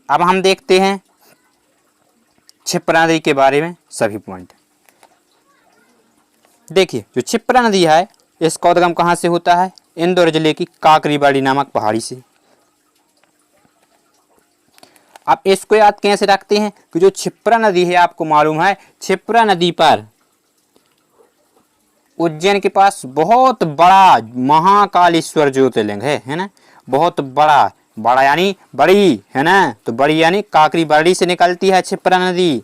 अब हम देखते हैं क्षिप्रा नदी के बारे में सभी पॉइंट। देखिए जो क्षिप्रा नदी है इसका उद्गम कहाँ से होता है? इंदौर जिले की काकरीबाड़ी नामक पहाड़ी से। अब इसको याद कैसे रखते हैं कि जो क्षिप्रा नदी है, आपको मालूम है क्षिप्रा नदी पर उज्जैन के पास बहुत बड़ा महाकालेश्वर ज्योतिर्लिंग है ना, बहुत बड़ा, बड़ा यानी बड़ी है ना, तो बड़ी यानी काकरीबाड़ी से निकलती है क्षिप्रा नदी।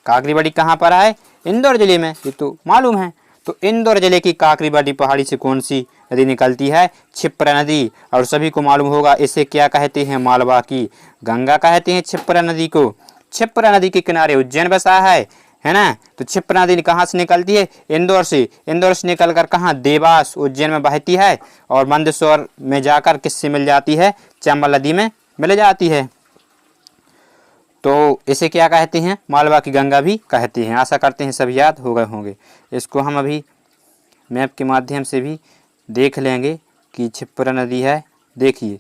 काकरीबाड़ी कहाँ पर है? इंदौर जिले में, ये तो मालूम है। तो इंदौर जिले की काकरीबाड़ी पहाड़ी से कौन सी नदी निकलती है? क्षिप्रा नदी। और सभी को मालूम होगा इसे क्या कहते हैं? मालवा की गंगा कहते हैं क्षिप्रा नदी को। क्षिप्रा नदी के किनारे उज्जैन बसा है ना। तो क्षिप्रा नदी कहाँ से निकलती है? इंदौर से। इंदौर से निकलकर कहाँ? देवास उज्जैन में बहती है और मंदसौर में जाकर किससे मिल जाती है? चंबल नदी में मिल जाती है। तो इसे क्या कहते हैं? मालवा की गंगा भी कहते हैं। आशा करते हैं सब याद हो गए होंगे। इसको हम अभी मैप के माध्यम से भी देख लेंगे कि क्षिप्रा नदी है। देखिए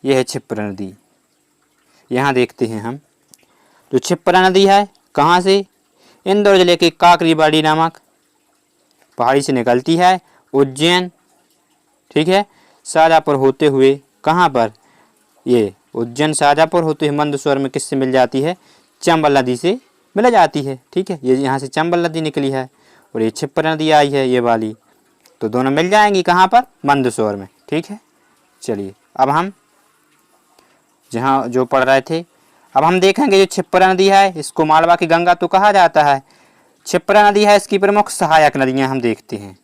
यह है क्षिप्रा नदी, यहाँ देखते हैं हम। जो क्षिप्रा नदी है कहाँ से? इंदौर जिले के काकरीबाड़ी नामक पहाड़ी से निकलती है उज्जैन, ठीक है, शाजापुर होते हुए कहाँ पर? ये उज्जैन शाजापुर होते हुए मंदसौर में किससे मिल जाती है? चंबल नदी से मिल जाती है। ठीक है, ये यहाँ से चंबल नदी निकली है और ये क्षिप्रा नदी आई है ये वाली, तो दोनों मिल जाएंगी कहाँ पर? मंदसौर में। ठीक है, चलिए अब हम जहाँ जो पढ़ रहे थे अब हम देखेंगे। जो क्षिप्रा नदी है इसको मालवा की गंगा तो कहा जाता है। क्षिप्रा नदी है इसकी प्रमुख सहायक नदियाँ हम देखते हैं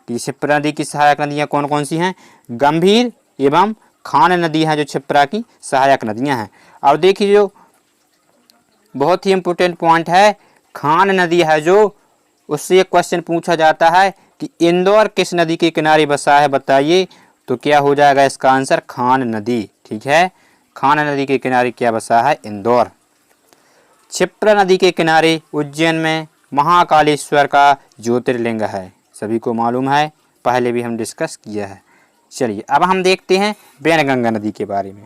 कि क्षिप्रा नदी की सहायक नदियाँ कौन कौन सी हैं? गंभीर एवं खान नदी है जो क्षिप्रा की सहायक नदियां हैं। और देखिए जो बहुत ही इम्पोर्टेंट पॉइंट है, खान नदी है जो, उससे एक क्वेश्चन पूछा जाता है कि इंदौर किस नदी के किनारे बसा है बताइए, तो क्या हो जाएगा इसका आंसर? खान नदी। ठीक है, खान नदी के किनारे क्या बसा है? इंदौर। क्षिप्रा नदी के किनारे उज्जैन में महाकालेश्वर का ज्योतिर्लिंग है, सभी को मालूम है, पहले भी हम डिस्कस किया है। चलिए अब हम देखते हैं वैनगंगा नदी के बारे में।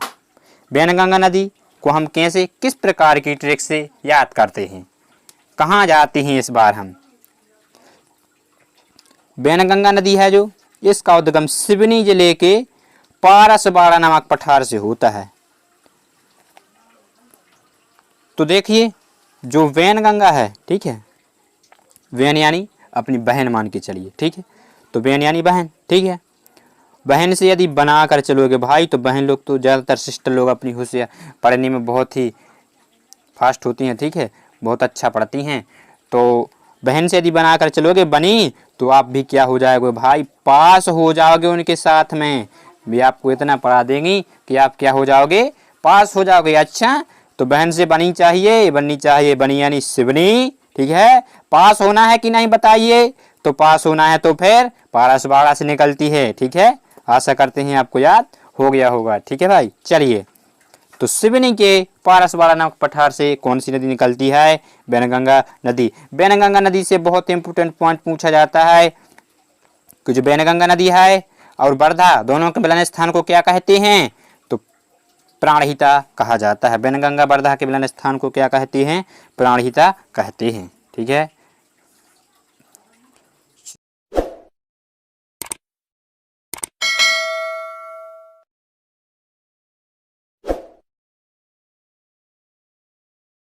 वैनगंगा नदी को हम कैसे, किस प्रकार की ट्रिक से याद करते हैं? कहाँ जाते हैं इस बार हम? वैनगंगा नदी है जो, इसका उद्गम सिवनी जिले के पारसबाड़ा नामक पठार से होता है। तो देखिए जो वैनगंगा है, ठीक है, वैन यानी अपनी बहन मान के चलिए, ठीक है, तो वैन यानी बहन, ठीक है। बहन से यदि बना कर चलोगे भाई, तो बहन लोग तो ज़्यादातर सिस्टर लोग अपनी होशियार पढ़ने में बहुत ही फास्ट होती हैं, ठीक है, बहुत अच्छा पढ़ती हैं। तो बहन से यदि बना कर चलोगे बनी, तो आप भी क्या हो जाओगे भाई? पास हो जाओगे उनके साथ में। भी आपको इतना पढ़ा देंगी कि आप क्या हो जाओगे? पास हो जाओगे। अच्छा, तो बहन से बनी चाहिए, बननी चाहिए, बनी यानी सिवनी, ठीक है। पास होना है कि नहीं बताइए? तो पास होना है तो फिर पारसबाड़ा से निकलती है, ठीक है। आशा करते हैं आपको याद हो गया होगा, ठीक है भाई। चलिए, तो सिवनी के पारसबाड़ा नामक पठार से कौन सी नदी निकलती है? वैनगंगा नदी। वैनगंगा नदी से बहुत इंपोर्टेंट पॉइंट पूछा जाता है कि जो वैनगंगा नदी है और वर्धा दोनों के मिलन स्थान को क्या कहते हैं? तो प्राणहिता कहा जाता है। वैनगंगा वर्धा के मिलन स्थान को क्या कहते हैं? प्राणहिता कहते हैं, ठीक है।